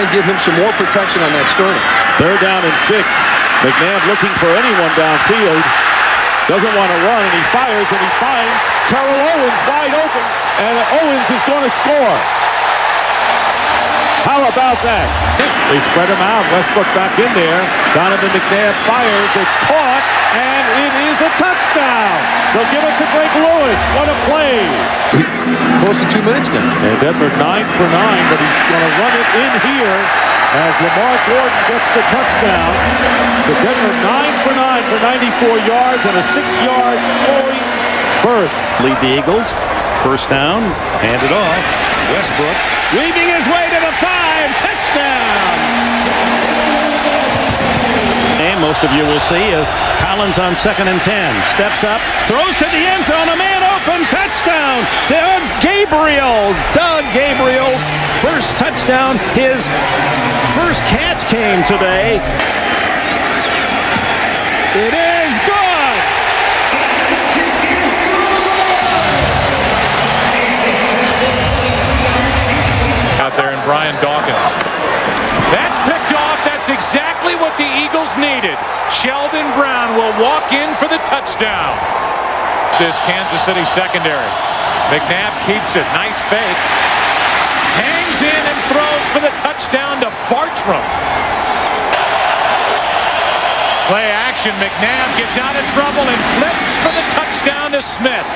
to give him some more protection on that sternum. 3rd down and 6. McNabb looking for anyone downfield. Doesn't want to run, and he fires, and he finds Terrell Owens wide open, and Owens is going to score. How about that? They spread him out. Westbrook back in there. Donovan McNabb fires. It's caught, and it is a touchdown. They'll give it to Greg Lewis. What a play. Close to 2 minutes now. And Denver 9 for 9, but he's going to run it in here as Lamar Gordon gets the touchdown. So Denver 9 for 9 for 94 yards and a 6-yard scoring berth. Lead the Eagles. 1st down. Hand it off. Westbrook weaving his way to the 5. Touchdown. And most of you will see as Collins on 2nd and 10. Steps up. Throws to the end zone. A man open. Touchdown. Doug Gabriel's first touchdown. His first catch came today. It is good. Out there in Brian Dawkins. That's picked off. That's exactly what the Eagles needed. Sheldon Brown will walk in for the touchdown. This Kansas City secondary. McNabb keeps it. Nice fake. Hangs in and throws for the touchdown to Bartram. Play action. McNabb gets out of trouble and flips for the touchdown to Smith.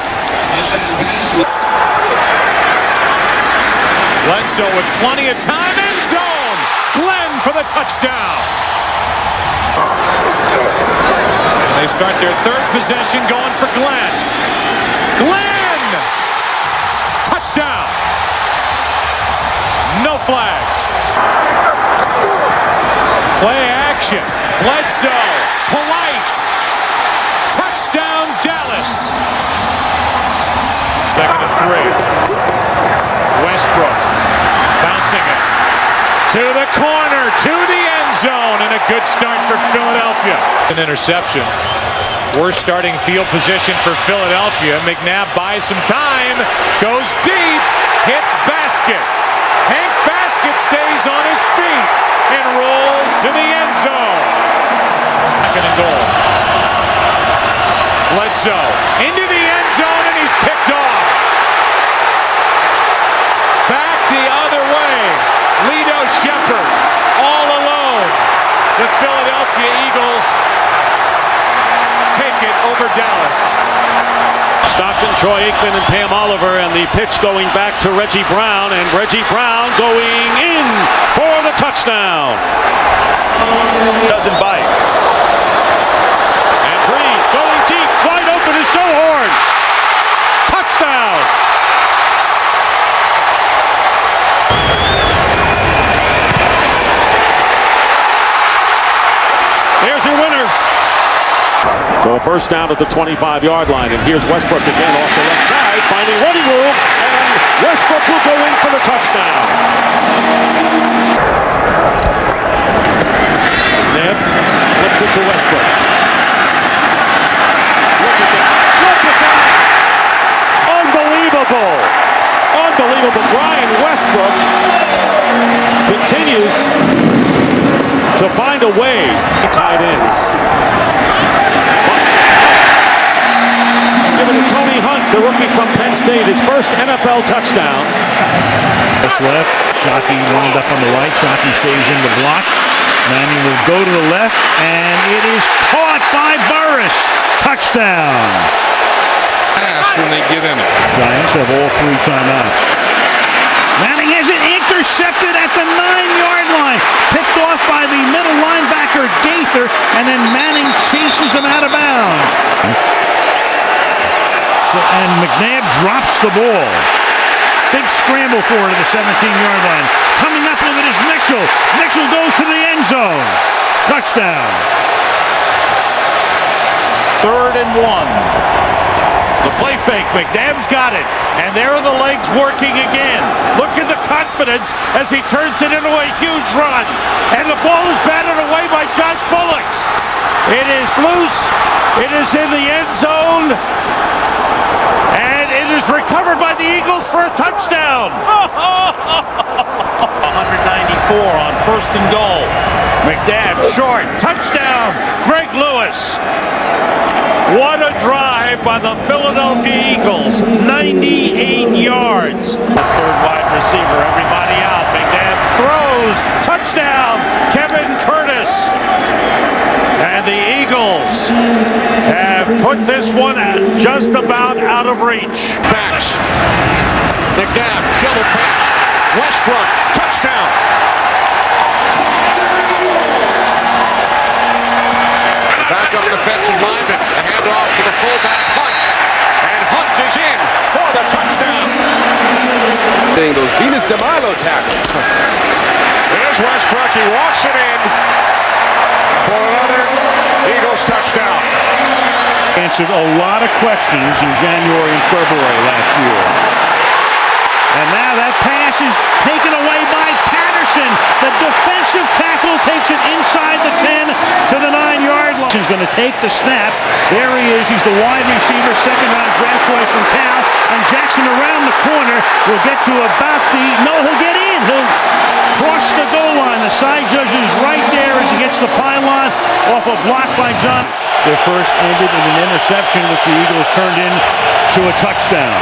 Bledsoe with plenty of time. End zone. Glenn for the touchdown. And they start their 3rd possession going for Glenn. Glenn! Touchdown. No flags. Play action. Bledsoe. Polite. Touchdown Dallas. 2nd and 3. Westbrook bouncing it to the corner, to the end zone, and a good start for Philadelphia. An interception. Worst starting field position for Philadelphia. McNabb buys some time, goes deep, hits Basket. Hank Basket stays on his feet and rolls to the end zone. 2nd and goal. Bledsoe into the end zone, and he's picked off. Back the other way. Lito Shepherd all alone. The Philadelphia Eagles take it over Dallas. Stockton, Troy Aikman, and Pam Oliver, and the pitch going back to Reggie Brown, and Reggie Brown going in for the touchdown. Doesn't bite. And Breeze going deep, wide open is Joe Horn. Touchdown. Here's your winner. So a 1st down at the 25-yard line, and here's Westbrook again off the left side, finding running room, and Westbrook will go in for the touchdown. Neb flips it to Westbrook. Look at that! Unbelievable! Unbelievable. Brian Westbrook continues to find a way. Tight ends. Give it to Tony Hunt, the rookie from Penn State, his first NFL touchdown. This left, Shockey wound up on the right. Shockey stays in the block. Manning will go to the left, and it is caught by Burris. Touchdown. Pass when they get in it. Giants have all 3 timeouts. Manning has it intercepted at the 9-yard line. Picked off by the middle linebacker, Gaither, and then Manning chases him out of bounds. And McNabb drops the ball. Big scramble for it at the 17-yard line. Coming up with it is Mitchell. Mitchell goes to the end zone. Touchdown. 3rd and 1. The play fake. McNabb's got it. And there are the legs working again. Look at the confidence as he turns it into a huge run. And the ball is batted away by Josh Bullocks. It is loose. It is in the end zone. And it is recovered by the Eagles for a touchdown. 194 on first and goal. McNabb short, touchdown, Greg Lewis. What a drive by the Philadelphia Eagles, 98 yards. Third wide receiver, everybody out. McNabb throws, touchdown, Kevin Curtis. And the Eagles have put this one just about out of reach. Pass. McNabb, shovel pass. Westbrook, touchdown. Backup defensive lineman, a handoff to the fullback, Hunt. And Hunt is in for the touchdown. Those Venus de Milo tackles. Here's Westbrook, he walks it in for another Eagles touchdown. Answered a lot of questions in January and February last year. And now that pass is taken away by Patterson. The defensive tackle takes it inside the 10 to the 9-yard line. He's going to take the snap. There he is. He's the wide receiver, second-round draft choice from Cal. And Jackson around the corner will get to about he'll get in. He'll cross the goal line. The side judge is right there as he gets the pylon off a block by John. Their first ended in an interception, which the Eagles turned into a touchdown.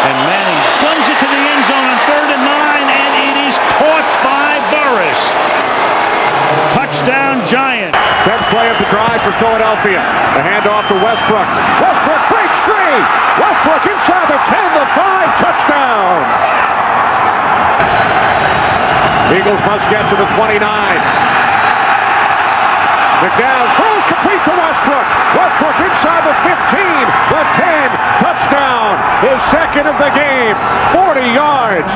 And Manning guns it to the end zone on 3rd and 9, and it is caught by Burris. Touchdown, Giant. 10th play of the drive for Philadelphia. The handoff to Westbrook. Westbrook breaks free. Westbrook inside the 10, the 5, touchdown. Eagles must get to the 29. McNabb throws complete to Westbrook. Westbrook inside the 15, the 10, touchdown. His second of the game, 40 yards.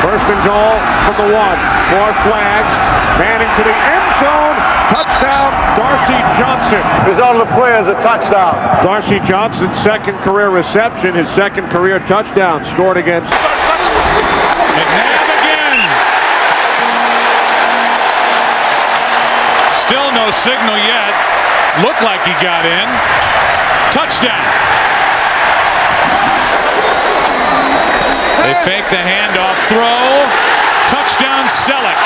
First and goal from the 1. More flags. Manning to the end zone. Touchdown, Darcy Johnson. Result of the play is a touchdown. Darcy Johnson's second career reception, his second career touchdown, scored against McNabb again. Still no signal yet. Looked like he got in. Touchdown. They fake the handoff throw. Touchdown, Selleck.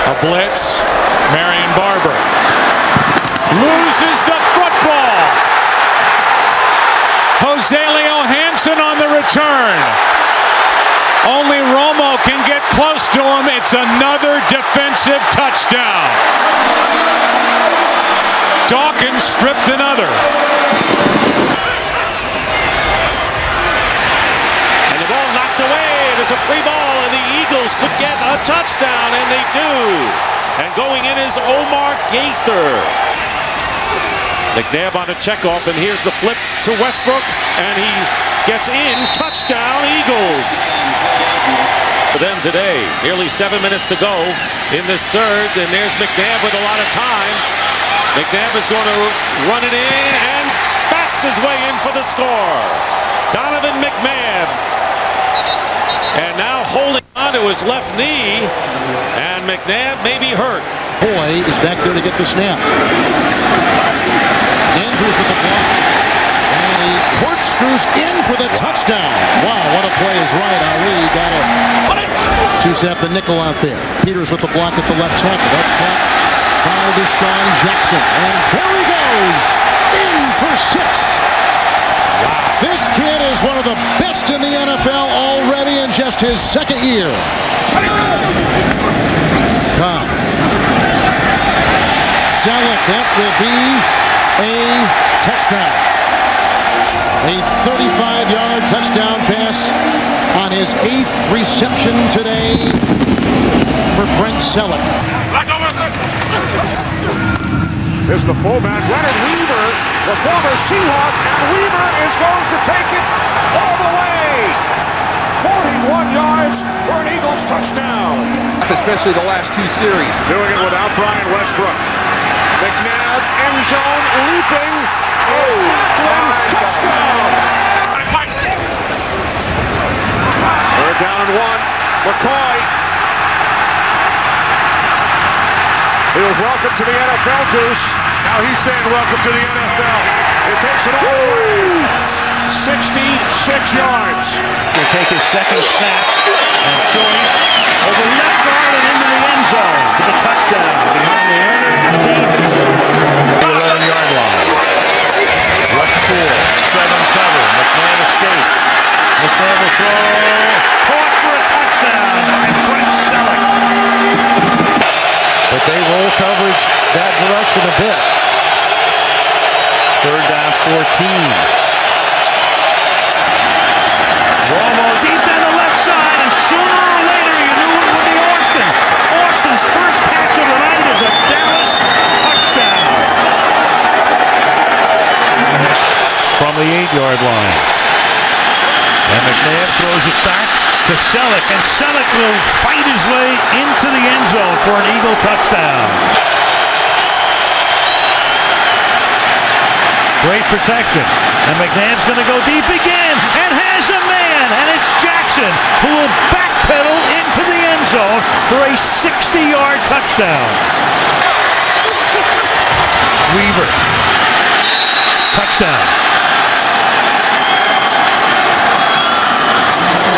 A blitz. Marion Barber loses the football. Jose Leo Hansen on the return. Only Romo can get close to him. It's another defensive touchdown. Dawkins stripped another. And the ball knocked away. It was a free ball, and the Eagles could get a touchdown, and they do. And going in is Omar Gaither. McNabb on a checkoff, and here's the flip to Westbrook, and he gets in. Touchdown, Eagles. For them today, nearly 7 minutes to go in this third, and there's McNabb with a lot of time. McNabb is going to run it in and backs his way in for the score. Donovan McNabb. And now holding on to his left knee, and McNabb may be hurt. Boy is back there to get the snap. Andrews with the block. And he corkscrews in for the touchdown. Wow, what a play is right. Ali got it. Chiefs have the nickel out there. Peters with the block at the left tackle. That's caught by Deshaun Jackson. And there he goes. In for 6. Wow. This kid is one of the best in the NFL already in just his second year. Cobb. Selleck, that will be a touchdown. A 35-yard touchdown pass on his 8th reception today for Brent Selleck. Here's the fullback, Leonard Weaver, the former Seahawk, and Weaver is going to take it all the way. 41 yards for an Eagles touchdown. Especially the last 2 series. Doing it without Brian Westbrook. McNabb, end zone, leaping, is Macklin, touchdown. They're down and 1. McCoy. He was welcome to the NFL, Goose. Now he's saying welcome to the NFL. It takes it all the way. 66 yards. take his second snap. And choice over left guard and into the end zone for the touchdown. Behind Leonard Davis. The 11-yard line. Rush 4, 7 cover. McMahon escapes. McMahon will throw. Caught for a touchdown. And Brent Selleck. But they roll coverage that direction a bit. Third down, 14. Romo deep down the left side, and sooner or later you knew it would be Austin. Austin's first catch of the night is a Dallas touchdown. From the 8-yard line. And McNabb throws it back to Selleck, and Selleck will fight his way into the end zone for an Eagle touchdown. Great protection. And McNabb's going to go deep again and has a man. And it's Jackson who will backpedal into the end zone for a 60-yard touchdown. Weaver. Touchdown.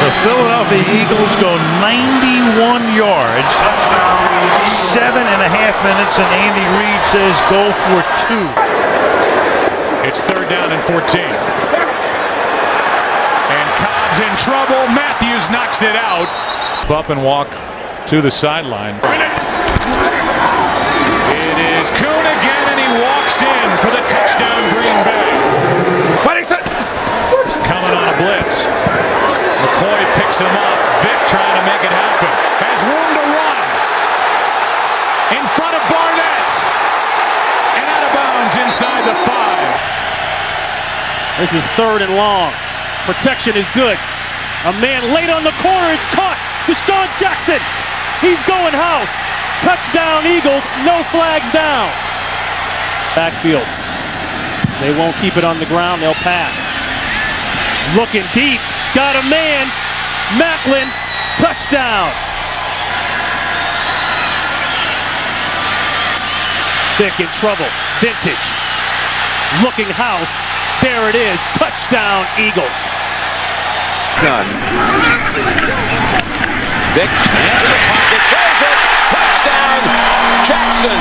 The Philadelphia Eagles go 91 yards, 7.5 minutes, and Andy Reid says go for 2. It's third down and 14. And Cobb's in trouble. Matthews knocks it out. Up and walk to the sideline. It is Kuhn again, and he walks in for the touchdown, Green Bay. Coming on a blitz. McCoy picks him up. Vick trying to make it happen. Has room to run. In front of Barnett. And out of bounds inside the 5. This is third and long. Protection is good. A man late on the corner. It's caught. Deshaun Jackson. He's going house. Touchdown Eagles. No flags down. Backfield. They won't keep it on the ground. They'll pass. Looking deep. Got a man. Macklin. Touchdown. Vick in trouble. Vintage. Looking house. There it is. Touchdown, Eagles. Done. Vick, hands in the pocket, throws it. Touchdown, Jackson.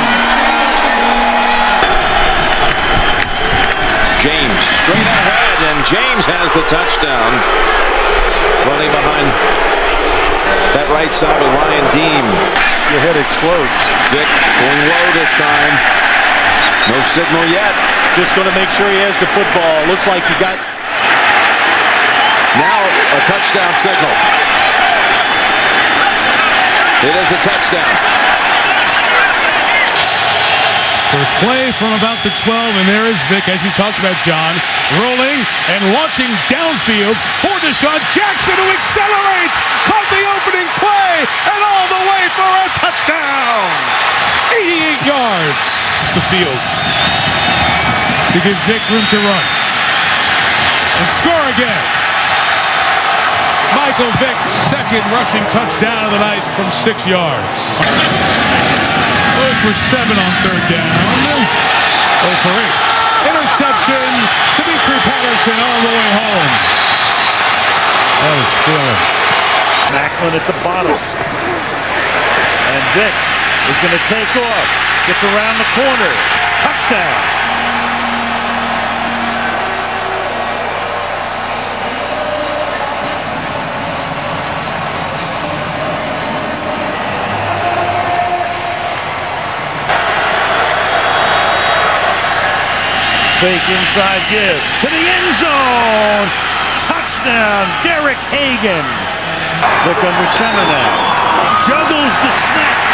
James straight ahead, and James has the touchdown. Running behind that right side with Ryan Deem. Your head explodes. Vick going low this time. No signal yet. Just going to make sure he has the football. Looks like he got... Now a touchdown signal. It is a touchdown. First play from about the 12, and there is Vick, as you talked about, John, rolling and launching downfield for Deshaun Jackson, who accelerates, caught the opening play, and all the way for a touchdown. 88 yards. It's the field to give Vick room to run and score again. Michael Vick, second rushing touchdown of the night from 6 yards. 0 for 7 on third down. 0 for 8. Interception. Dimitri Patterson all the way home. That was stealing. Macklin at the bottom. And Vick is going to take off. Gets around the corner. Touchdown. Fake inside give to the end zone. Touchdown, Derek Hagan. Vick under center now. Juggles the snap,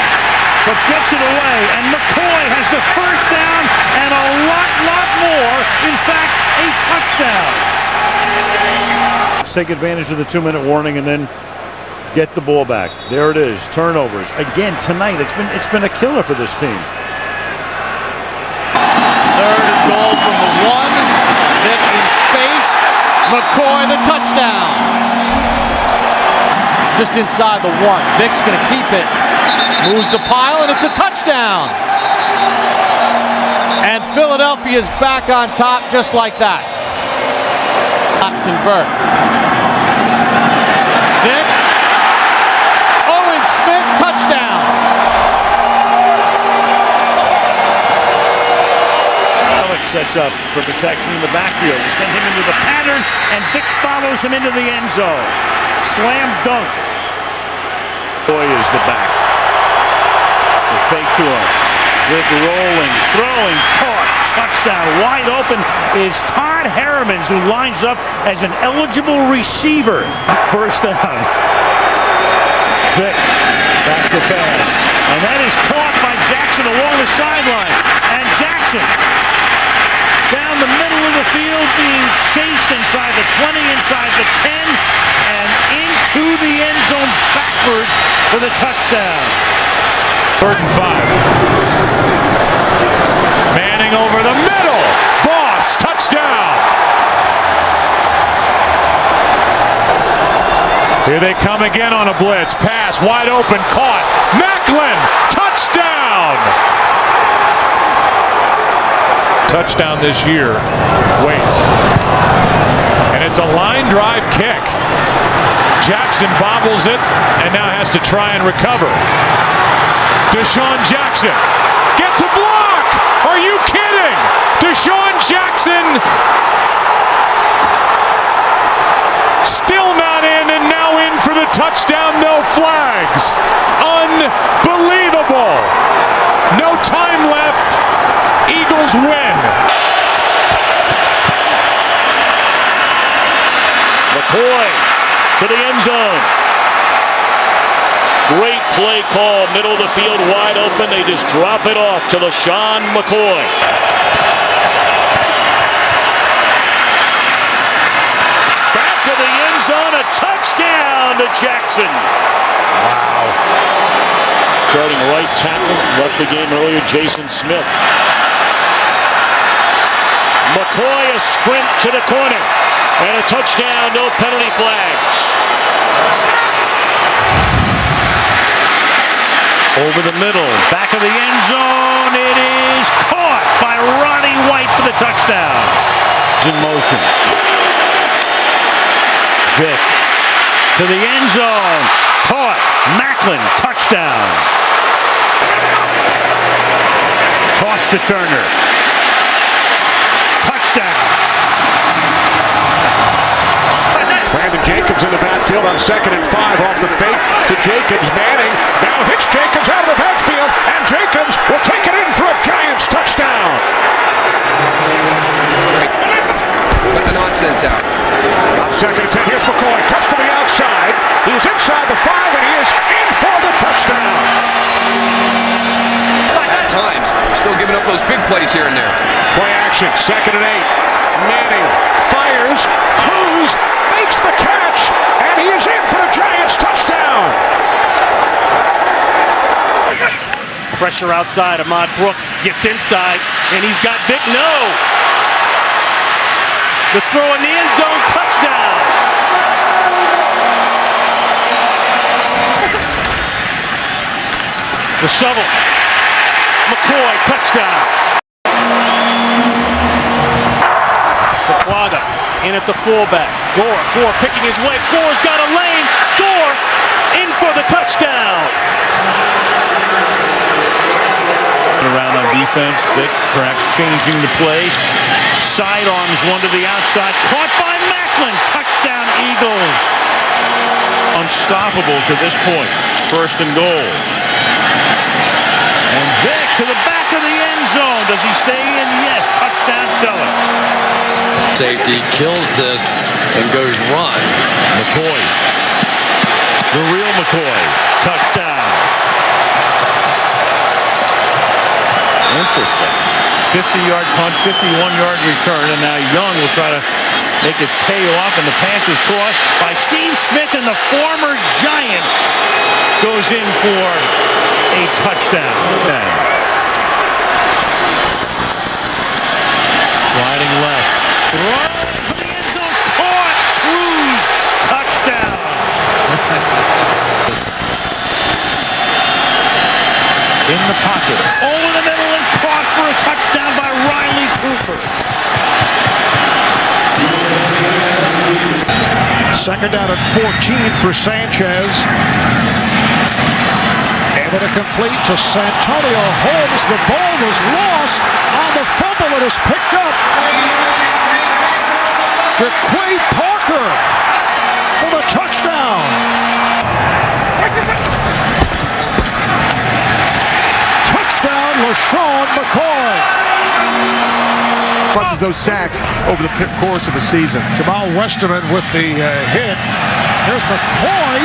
but gets it away. And McCoy has the first down and a lot more. In fact, a touchdown. Let's take advantage of the 2-minute warning and then get the ball back. There it is. Turnovers again tonight. It's been a killer for this team. Third and goal from the 1. Vick in space. McCoy the touchdown. Just inside the 1. Vick's going to keep it. Moves the pile, and it's a touchdown. And Philadelphia's back on top just like that. Not convert. Vic. Owen Smith, touchdown. Alex sets up for protection in the backfield. They send him into the pattern, and Vic follows him into the end zone. Slam dunk. Boy is the back. The fake to him. Vic rolling, throwing, caught, touchdown. Wide open is Todd Harrimans, who lines up as an eligible receiver. First down. Vic, back to pass. And that is caught by Jackson along the sideline. And Jackson, down the middle of the field, being chased inside the 20, inside the 10, and into the end zone backwards for the touchdown. 3rd and 5. Manning over the middle. Boss, touchdown. Here they come again on a blitz. Pass, wide open, caught. Macklin, touchdown. Touchdown this year. Waits. And it's a line drive kick. Jackson bobbles it and now has to try and recover. Deshaun Jackson gets a block. Are you kidding? Deshaun Jackson still not in, and now in for the touchdown. No flags. Unbelievable. No time left. Eagles win. McCoy to the end zone. Great play call, middle of the field, wide open. They just drop it off to LaShawn McCoy. Back to the end zone, a touchdown to Jackson. Wow. Starting right tackle, left the game earlier, Jason Smith. McCoy, a sprint to the corner. And a touchdown, no penalty flags. Over the middle, back of the end zone, it is caught by Ronnie White for the touchdown. It's in motion. Vic to the end zone, caught. Macklin, touchdown. Toss to Turner. Touchdown. Brandon Jacobs in the backfield on 2nd and 5 off the fake to Jacobs. Manning now hits Jacobs out of the backfield, and Jacobs will take it in for a Giants touchdown. Put the nonsense out. On 2nd and 10, here's McCoy. Cuts to the outside. He's inside the 5, and he is in for the touchdown. At times, still giving up those big plays here and there. Play action, 2nd and 8. Manning fires. Cruz makes the catch, and he is in for the Giants touchdown. Pressure outside. Ahmad Brooks gets inside, and he's got Vic. No. The throw in the end zone, touchdown. The shovel. McCoy, touchdown. Saplaga in at the fullback. Gore picking his way. Gore's got a lane. Gore in for the touchdown. Around on defense. Vic perhaps changing the play. Sidearms one to the outside. Caught by Macklin. Touchdown Eagles. Unstoppable to this point. 1st and goal. And Vic to the back of the end zone. Does he stay in? Yes. Touchdown Sellers. Safety kills this and goes run. McCoy. The real McCoy. Touchdown. Interesting. 50-yard punt, 51-yard return, and now Young will try to make it pay off, and the pass is caught by Steve Smith, and the former Giant goes in for a touchdown. Sliding left. Throw for the end zone. Caught. Cruz. Touchdown. In the pocket. Over the middle and caught for a touchdown by Riley Cooper. Second down and 14 for Sanchez. Able to complete to Santonio Holmes. The ball was lost on the fumble. It is picked up. DeQuay Parker for the touchdown. Touchdown, LaShawn McCoy. Punches those sacks over the course of a season. Jamal Westerman with the hit. Here's McCoy.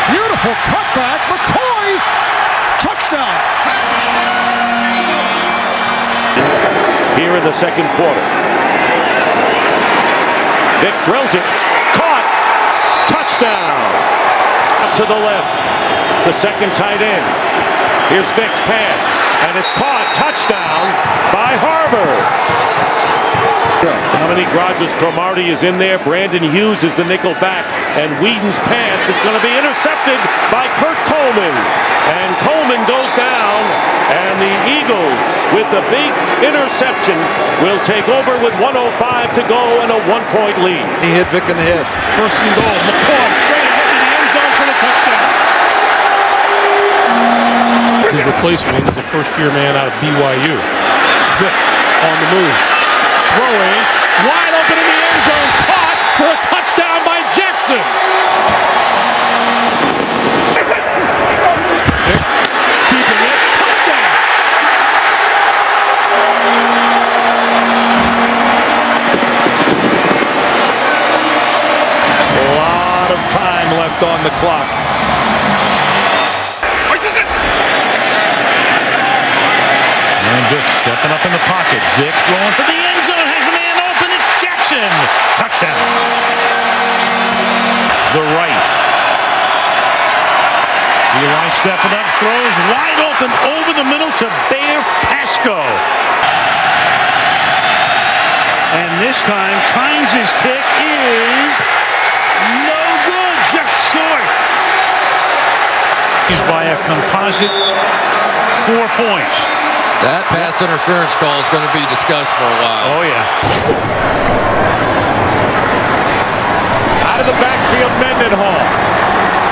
Beautiful cutback. McCoy. Touchdown. Here in the second quarter. Vic drills it. Caught. Touchdown. Up to the left. The second tight end. Here's Vic's pass. And it's caught. Touchdown by Harbor. Dominique Rodgers-Cromartie is in there. Brandon Hughes is the nickel back. And Whedon's pass is going to be intercepted by Kurt Coleman. And Coleman goes down. And the Eagles, with the big interception, will take over with 1:05 to go and a 1-point lead. He hit Vic in the head. First and goal. McCoy straight ahead to the end zone for the touchdown. His replacement is a first-year man out of BYU. Vic on the move. Throwing. Wide open in the end zone. Caught for a touchdown by Jackson. Vic keeping it. Touchdown. A lot of time left on the clock. And Vic stepping up in the pocket. Vic throwing for the end zone. Has a man open. It's Jackson. Touchdown. The right. Eli stepping up. Throws wide open over the middle to Bear Pasco. And this time, Tynes' kick is no good. Just short. He's by a composite 4 points. That pass interference call is going to be discussed for a while. Oh, yeah. Out of the backfield, Mendenhall.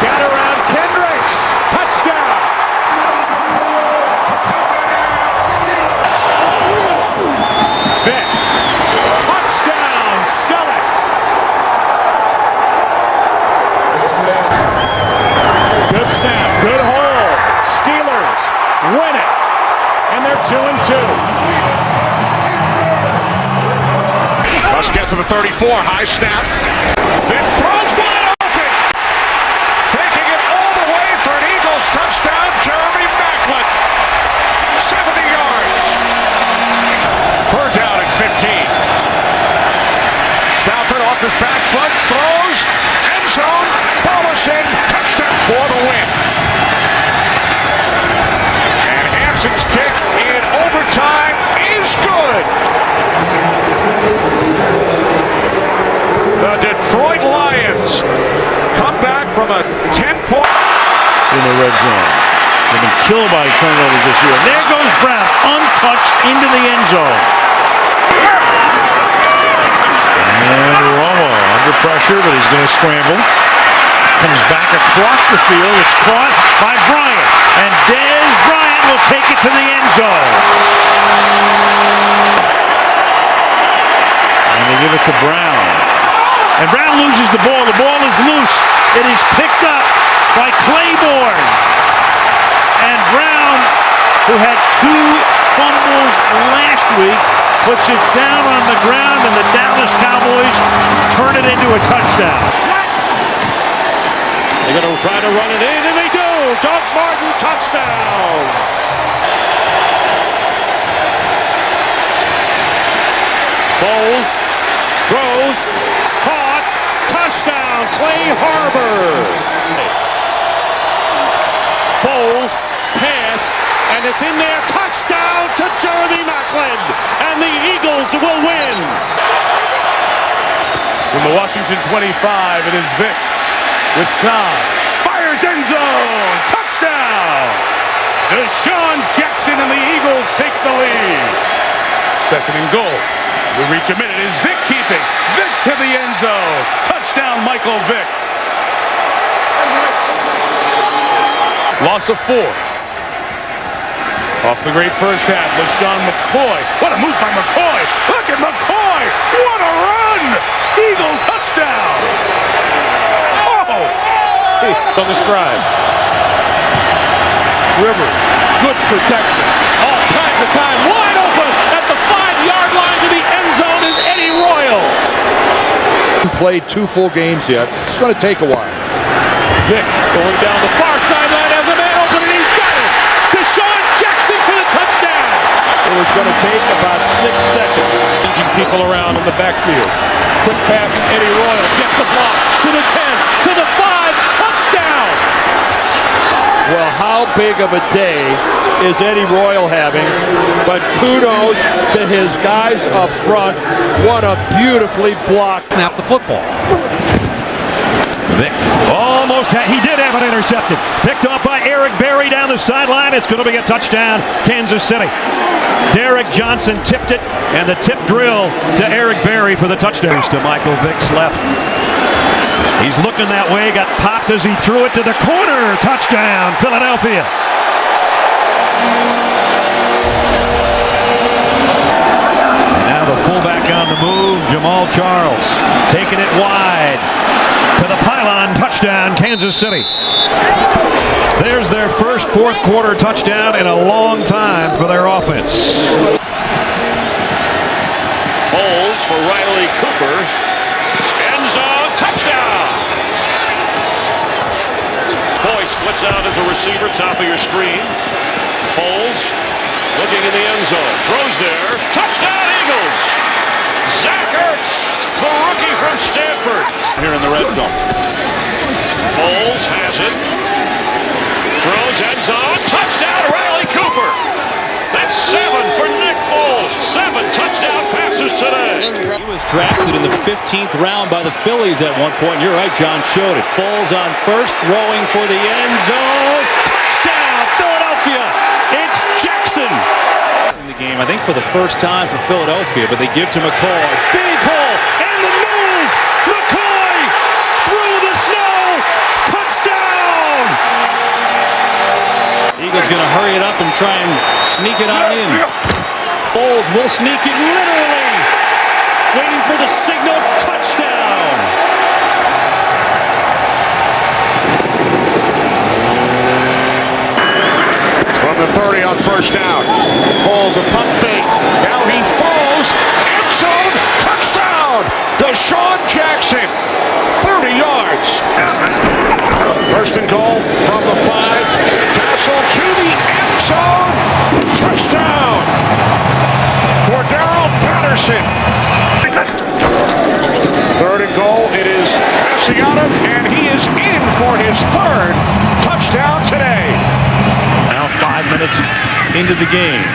Got around Kendricks. Touchdown. Vic. Touchdown. Selleck. Good snap. Good hold. Steelers win it. And they're 2-2. Let's get to the 34. High snap. Vic throws wide open. Taking it all the way for an Eagles touchdown. Jeremy Maclin. 70 yards. Third down at 15. Stafford off his back foot. Throws. End zone. Bollerson. Touchdown for the win. And Hanson's kick in overtime is good. The Detroit Lions come back from a 10-point in the red zone. They've been killed by turnovers this year. And there goes Brown, untouched into the end zone. And Romo under pressure, but he's going to scramble. Comes back across the field. It's caught by Bryant. And Dez Bryant will take it to the end zone. And they give it to Brown. And Brown loses the ball. The ball is loose. It is picked up by Claiborne. And Brown, who had 2 fumbles last week, puts it down on the ground, and the Dallas Cowboys turn it into a touchdown. They're going to try to run it in, and they do. Doug Martin, touchdown. Foles throws, caught, touchdown, Clay Harbor. Foles, pass, and it's in there, touchdown to Jeremy Maclin, and the Eagles will win. From the Washington 25, it is Vic with Tom. Fires end zone. Touchdown. Deshaun Jackson and the Eagles take the lead. Second and goal. We reach a minute. Is Vic keeping? Vic to the end zone. Touchdown, Mike. Michael Vick. Loss of 4. Off the great first half, LeSean McCoy. What a move by McCoy. Look at McCoy. What a run. Eagle touchdown. Oh. On the stride. Rivers. Good protection. All kinds of time. Wide open at the 5-yard line to the end zone is Eddie Royal. Played 2 full games yet. It's going to take a while. Vick going down the far sideline as a man open, and he's got it. Deshaun Jackson for the touchdown. It was going to take about 6 seconds. Changing people around in the backfield. Quick pass to Eddie Royal. Gets a block to the 10, to the 5. Touchdown. Well, how big of a day is Eddie Royal having? But kudos to his guys up front. What a beautifully blocked. Snap the football. Vick almost he did have it intercepted. Picked up by Eric Berry down the sideline. It's going to be a touchdown, Kansas City. Derek Johnson tipped it, and the tip drill to Eric Berry for the touchdown. To Michael Vick's left. He's looking that way, got popped as he threw it to the corner. Touchdown, Philadelphia. Now the fullback on the move, Jamal Charles, taking it wide to the pylon. Touchdown, Kansas City. There's their first fourth quarter touchdown in a long time for their offense. Foles for Riley Cooper. End zone, touchdown. Boy splits out as a receiver, top of your screen. Foles looking in the end zone. Throws there. Touchdown, Eagles. Zach Ertz, the rookie from Stanford. Here in the red zone. Foles has it. Throws end zone. Touchdown, Riley Cooper. That's 7 for Nick Foles. 7 touchdown passes today. He was drafted in the 15th round by the Phillies at one point. You're right, John showed it. Foles on first, throwing for the end zone. Touchdown, Philadelphia. It's Jackson. In the game, I think for the first time for Philadelphia, but they give to McCoy. Big hole, and the move. McCoy through the snow. Touchdown. Eagles going to hurry it up and try and sneak it on in. Foles will sneak it literally. Waiting for the signal. Touchdown. From the 30 on first down. Foles a pump fake. Now he falls. End zone. Touchdown. Deshaun Jackson. 30 yards. First and goal from the 5. Castle to the end zone. Touchdown. Cordero Patterson. Third and goal. It is Asiata, and he is in for his 3rd touchdown today. Now 5 minutes into the game.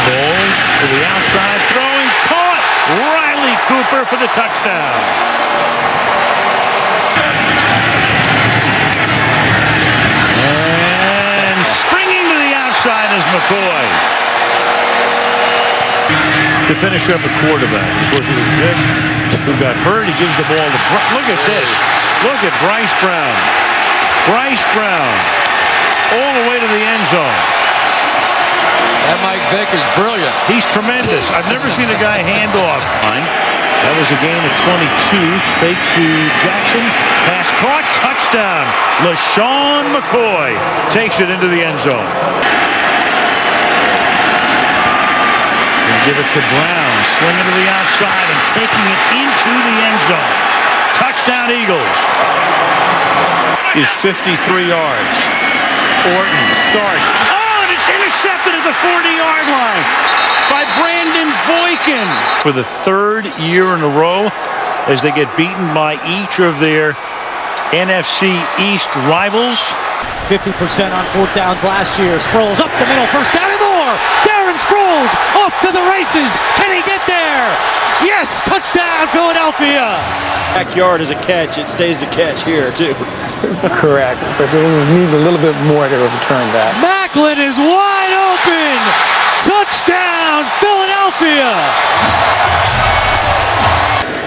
Foles to the outside, throwing, caught. Riley Cooper for the touchdown. And springing to the outside is McCoy. To finish up a quarterback. Of course, it was Vick who got hurt. He gives the ball to look at this. Look at Bryce Brown. Bryce Brown. All the way to the end zone. That Mike Vick is brilliant. He's tremendous. I've never seen a guy hand off. That was a gain of 22. Fake to Jackson. Pass caught. Touchdown. LeSean McCoy takes it into the end zone. And give it to Brown. Swinging to the outside and taking it into the end zone. Touchdown Eagles. Is 53 yards. Orton starts. Oh, and it's intercepted at the 40-yard line by Brandon Boykin. For the 3rd year in a row as they get beaten by each of their NFC East rivals. 50% on 4th downs last year. Sproles up the middle, first down and more. Darren Sproles off to the races. Can he get there? Yes, touchdown Philadelphia. Backyard is a catch. It stays a catch here too. Correct, but we need a little bit more to return that. Macklin is wide open. Touchdown, Philadelphia.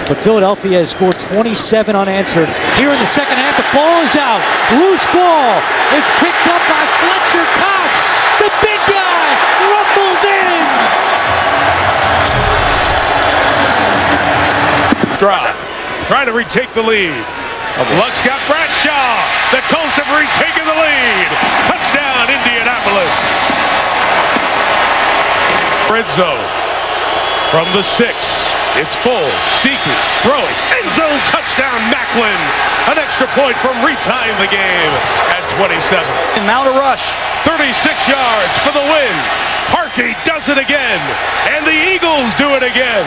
But Philadelphia has scored 27 unanswered. Here in the second half, the ball is out. Loose ball. It's picked up by Fletcher Cox. The big guy rumbles in. Drive. Trying to retake the lead. Luck's got Bradshaw. The Colts have retaken the lead. Touchdown, Indianapolis. Red zone. From the 6. It's full. Seeking. Throwing. End zone touchdown, Macklin. An extra point from retying the game at 27. And now to rush. 36 yards for the win. Parkey does it again. And the Eagles do it again.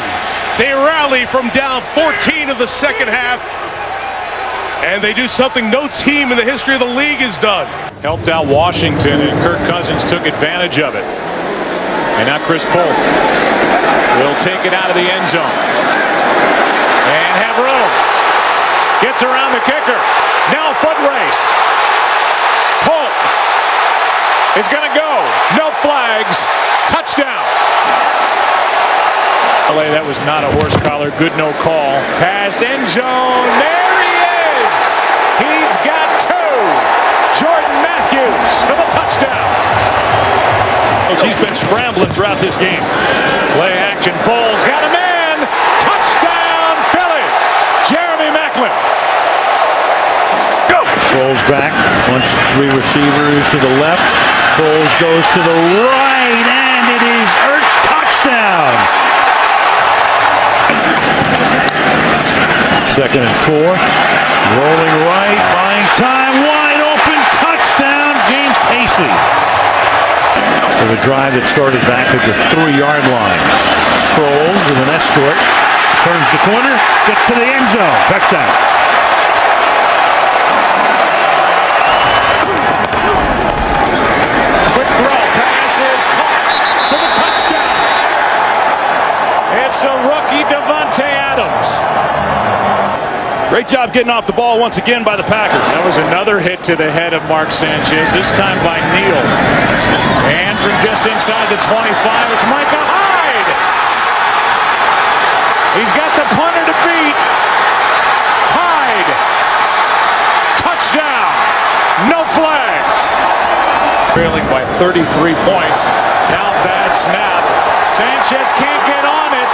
They rally from down 14 of the second half. And they do something no team in the history of the league has done. Helped out Washington, and Kirk Cousins took advantage of it. And now Chris Polk will take it out of the end zone. And have room. Gets around the kicker. Now a foot race. Polk is going to go. No flags. Touchdown. That was not a horse collar. Good no call. Pass end zone. There he is. He's got 2. Jordan Matthews for the touchdown. He's been scrambling throughout this game. Play action. Foles got a man. Touchdown Philly. Jeremy Macklin. Go. Foles back. Bunch 3 receivers to the left. Foles goes to the right, and it is Ertz touchdown. 2nd and 4. Rolling right, buying time, wide open, touchdown, James Casey. For the drive that started back at the 3-yard line. Sproles with an escort, turns the corner, gets to the end zone, touchdown. Quick throw, pass is caught for the touchdown. It's a rookie, Devontae Adams. Great job getting off the ball once again by the Packers. That was another hit to the head of Mark Sanchez, this time by Neal. And from just inside the 25, it's Micah Hyde. He's got the punter to beat. Hyde. Touchdown. No flags. Trailing by 33 points. Now bad snap. Sanchez can't get on it,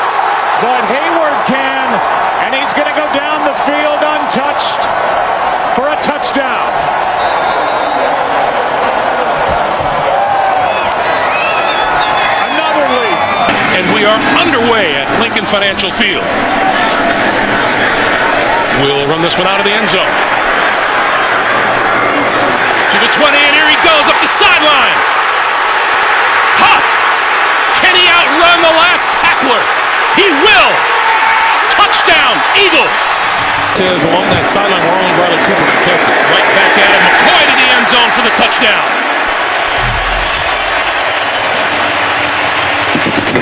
but Hayward can. And he's going to go down the field untouched for a touchdown. Another lead. And we are underway at Lincoln Financial Field. We'll run this one out of the end zone. To the 20, and here he goes up the sideline. Huff! Can he outrun the last tackler? He will! Touchdown, Eagles! Says along that sideline where only Riley Cooper can catch it. Right back at him. McCoy to the end zone for the touchdown.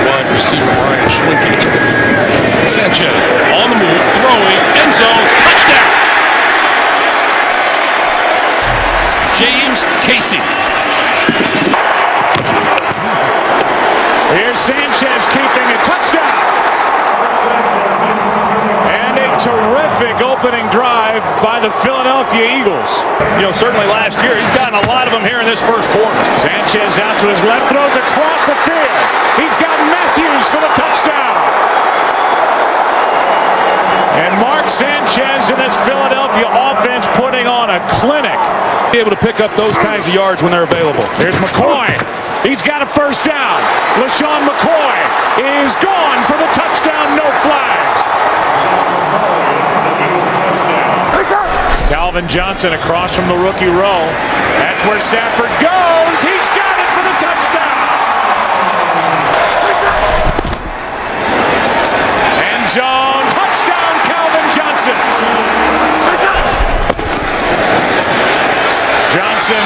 Wide receiver Ryan Schwinke. Sanchez on the move, throwing, end zone, touchdown. James Casey. Here's Sanchez keeping a touchdown. And a terrific opening drive by the Philadelphia Eagles. You know, certainly last year, he's gotten a lot of them here in this first quarter. Sanchez out to his left, throws across the field. He's got Matthews for the touchdown. And Mark Sanchez and this Philadelphia offense putting on a clinic. Be able to pick up those kinds of yards when they're available. Here's McCoy. He's got a first down. LaShawn McCoy is gone for the touchdown. No flags. Calvin Johnson across from the rookie row. That's where Stafford goes. He's got it for the touchdown. End zone. Touchdown, Calvin Johnson. Johnson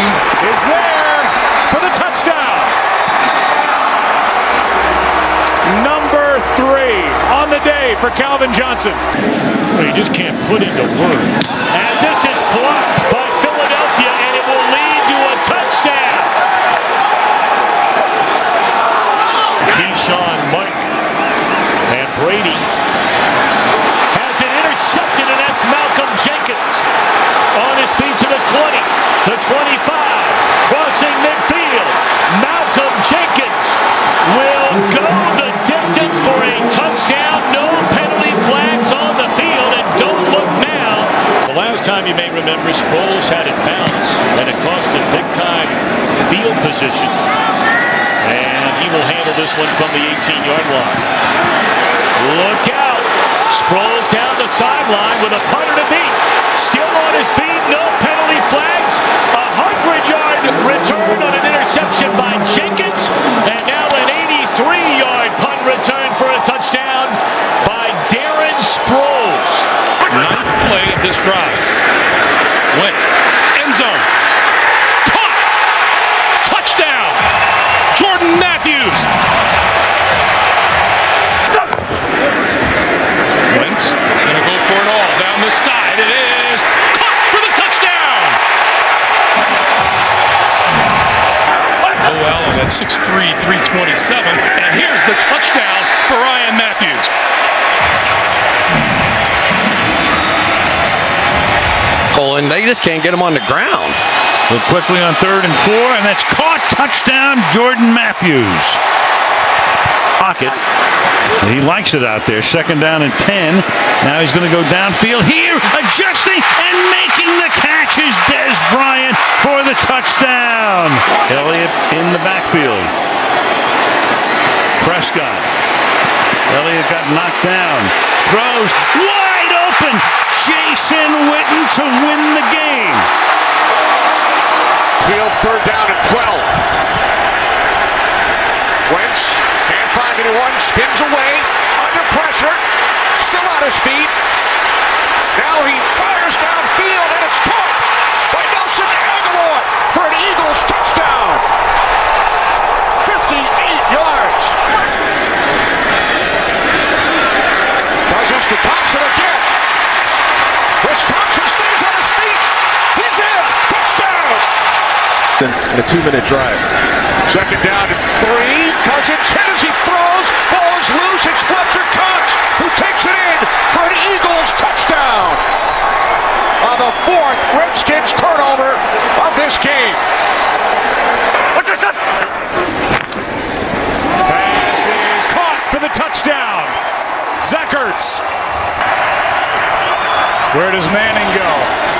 is there for the touchdown. Number 3 on the day for Calvin Johnson. You just can't put into words. As this is blocked by Philadelphia, and it will lead to a touchdown. Keyshawn, Mike, and Brady has Chris Sproles had it bounce, and it cost him big-time field position. And he will handle this one from the 18-yard line. Look out! Sproles down the sideline with a punter to beat. Still on his feet, no penalty flags. 100-yard return on an interception by Jenkins. And now an 83-yard punt return for a touchdown by Darren Sproles. Ninth play of this drive. Went. End zone. Caught. Touchdown. Jordan Matthews. Wentz gonna go for it all down the side. It is caught for the touchdown. Oh, Allen at 6'3", 327, and here's the touchdown for Ryan Matthews. And they just can't get him on the ground. Well, quickly on 3rd and 4, and that's caught. Touchdown, Jordan Matthews. Pocket. He likes it out there. 2nd down and 10. Now he's going to go downfield here, adjusting and making the catch is Des Bryant for the touchdown. Elliott in the backfield. Prescott. Elliott got knocked down. Throws wide open. Jason Witten to win the game. Field 3rd down and 12. Wentz can't find anyone, spins away, under pressure, still on his feet. Now he fires downfield and it's caught by Nelson Aguilar for an Eagles touchdown. 58 yards. Cousins to Thompson again. Chris Thompson stays on his feet. He's in. Touchdown. In a 2-minute drive. 2nd down and 3. Cousins hit as he throws. Ball is loose. It's Fletcher Cox who takes it in for an Eagles touchdown. On the 4th Redskins turnover of this game. Pass is caught for the touchdown. Zeckerts. Where does Manning go?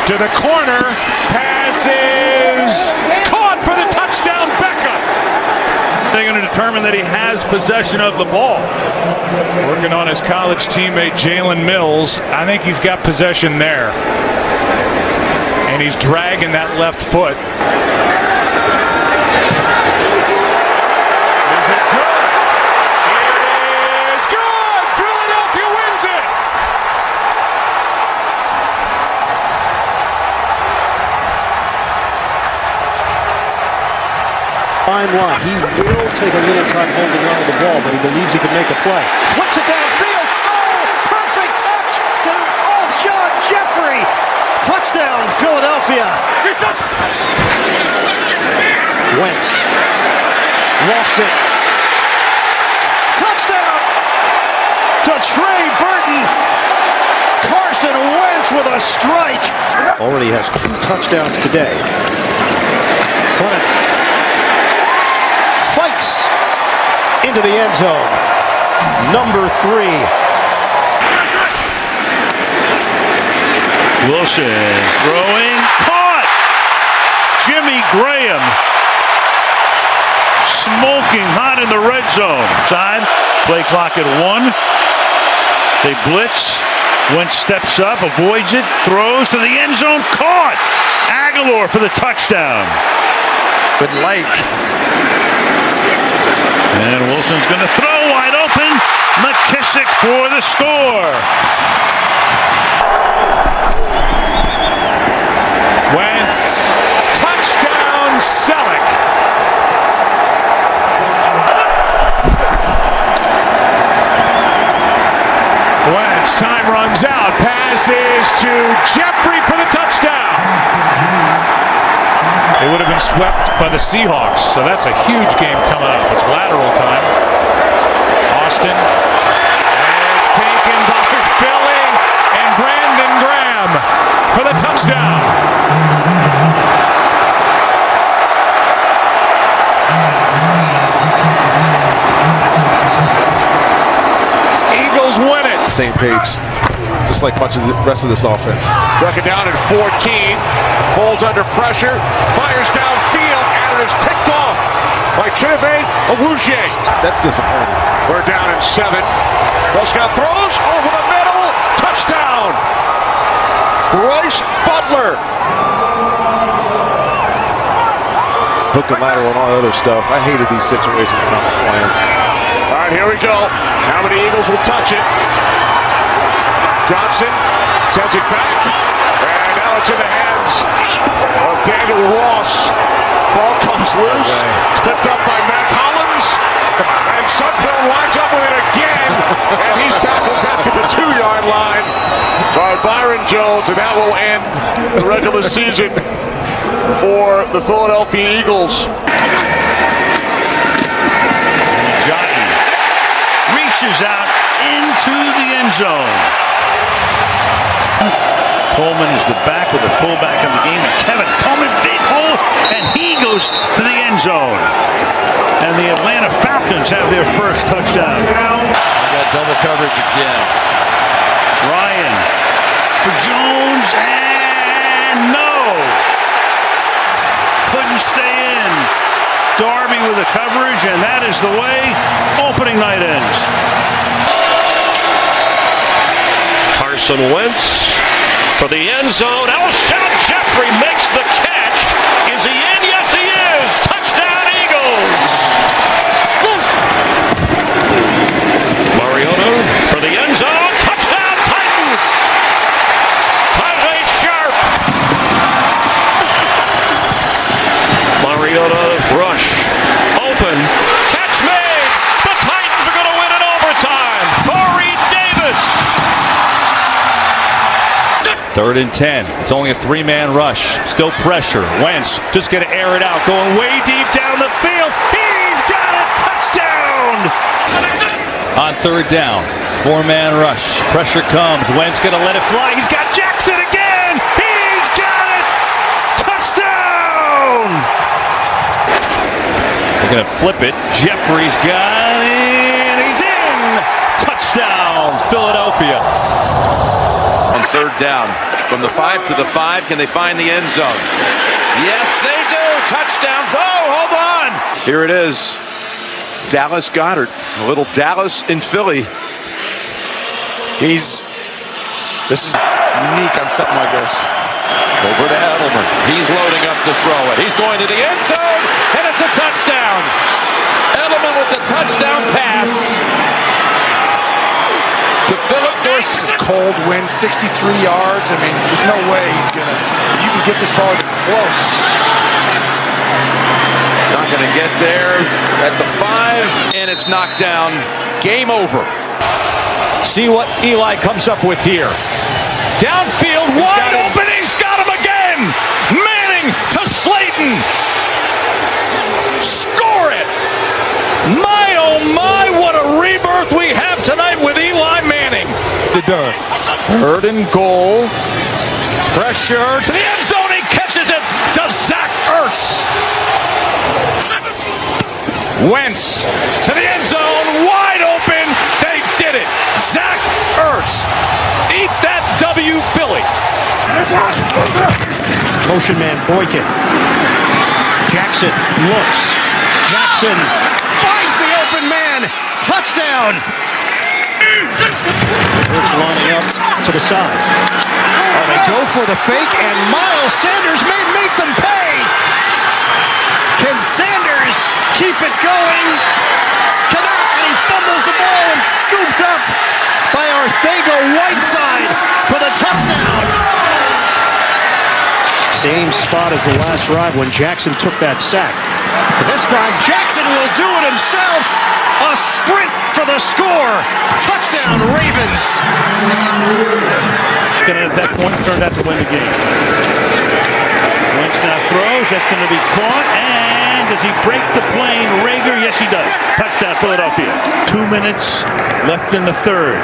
To the corner. Pass is caught for the touchdown. Beckham. They're going to determine that he has possession of the ball. Working on his college teammate Jalen Mills. I think he's got possession there. And he's dragging that left foot. Is it good? It is good! Philadelphia wins it! Fine line. He will take a little time holding on to the ball, but he believes he can make a play. Flips it downfield. Oh, perfect touch to Alshon Jeffrey. Touchdown, Philadelphia. Wentz lofts it. Touchdown to Trey Burton. Carson Wentz with a strike. Already has 2 touchdowns today. Clement fights into the end zone. Number 3. Wilson throwing, caught. Jimmy Graham smoking hot in the red zone. Side, play clock at 1. They blitz. Wentz steps up, avoids it, throws to the end zone, caught. Aguilar for the touchdown. Good lake. And Wilson's going to throw wide open. McKissick for the score. Wentz, touchdown, Selleck. Wentz, time runs out. Passes to Jeffrey for the touchdown. They would have been swept by the Seahawks, so that's a huge game coming up. It's lateral time. Austin. It's taken by Philly and Brandon Graham for the touchdown. Eagles win it. Same page. just like much of the rest of this offense. Second down and 14. Falls under pressure. Fires downfield. And it is picked off by Chidobe Awuzie. That's disappointing. We're down in 7. Prescott throws over the middle. Touchdown. Royce Butler. Hook and ladder and all that other stuff. I hated these situations when I was playing. All right, here we go. How many Eagles will touch it? Johnson sends it back. And now it's in the hands of Daniel Ross. Ball comes loose. Tipped up by Matt Hollins. And Sudfeld winds up with it again. And he's tackled back at the 2-yard line by Byron Jones. And that will end the regular season for the Philadelphia Eagles. Johnny reaches out into the end zone. Coleman is the back with the fullback in the game. And Kevin Coleman, big hole, and he goes to the end zone. And the Atlanta Falcons have their first touchdown. I got double coverage again. Ryan for Jones, and no. Couldn't stay in. Darby with the coverage, and that is the way opening night ends. Carson Wentz for the end zone. Alshon Jeffrey makes the catch. Is he in? Yes, he is. Touchdown, Eagles. Mariota for the end zone. Touchdown, Titans. Tajay Sharp. Mariota rush. Open. Catch made. The Titans are going to win in overtime. Corey Davis. 3rd and 10. It's only a 3-man rush. Still pressure. Wentz just going to air it out. Going way deep down the field. He's got a touchdown! On 3rd down. 4-man rush. Pressure comes. Wentz going to let it fly. He's got Jackson again! He's got it! Touchdown! They're going to flip it. Jeffrey's got it. He's in! Touchdown, Philadelphia. On 3rd down, from the 5 to the 5, can they find the end zone? Yes, they do. Touchdown. Oh, hold on. Here it is. Dallas Goedert, a little Dallas in Philly. This is unique on something like this. Over to Edelman. He's loading up to throw it. He's going to the end zone, and it's a touchdown. Edelman with the touchdown pass to Philip. This is cold wind, 63 yards. I mean, there's no way he's going to, if you can get this ball even close. Not going to get there at the 5, and it's knocked down. Game over. See what Eli comes up with here. Downfield, wide open. He's got him again. Manning to Slayton. Score it. My, oh my, what a rebirth we have tonight with Eli Manning. Done. 3rd and goal. Pressure to the end zone. He catches it to Zach Ertz. Wentz to the end zone. Wide open. They did it. Zach Ertz. Eat that W, Philly. Motion man Boykin. Jackson looks. Jackson finds the open man. Touchdown. Ertz lining up to the side. Oh, they go for the fake, and Miles Sanders may make them pay. Can Sanders keep it going? Cannot, and he fumbles the ball and scooped up by Arcega-Whiteside for the touchdown. Same spot as the last drive when Jackson took that sack. But this time, Jackson will do it himself. A sprint for the score. Touchdown, Ravens. At that point, turned out to win the game. Wentz now throws. That's going to be caught. And does he break the plane? Rager? Yes, he does. Touchdown, Philadelphia. 2 minutes left in the 3rd.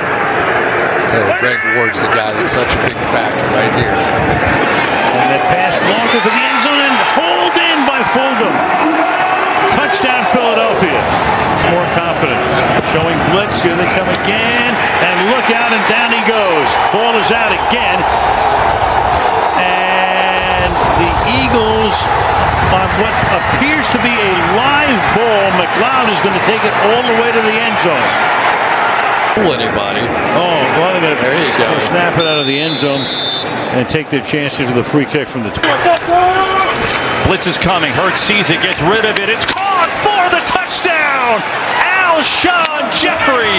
Greg Ward's the guy that's such a big factor right here. And that pass longer for the end zone and hauled in by Fulgham. Touchdown, Philadelphia. More confident. Showing blitz. Here they come again. And look out, and down he goes. ball is out again. And the Eagles, on what appears to be a live ball, McLeod is going to take it all the way to the end zone. Anybody. Oh, well, they're going to snap it out of the end zone and take their chances with a free kick from the 20. Blitz is coming. Hurts sees it, gets rid of it. It's caught for the touchdown. Alshon Jeffrey.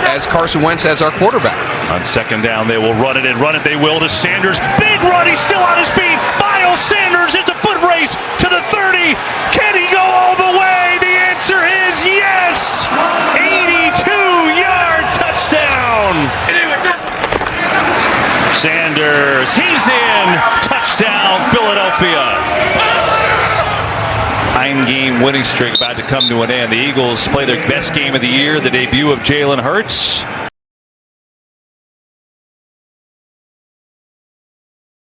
As Carson Wentz as our quarterback. On second down, they will run it and run it. They will to Sanders. Big run. He's still on his feet. Miles Sanders. It's a foot race to the 30. Can he go all the way? The answer is yes. 82-yard touchdown. Sanders. He's in. Touchdown, Philadelphia. 9-game winning streak about to come to an end. The Eagles play their best game of the year, the debut of Jalen Hurts.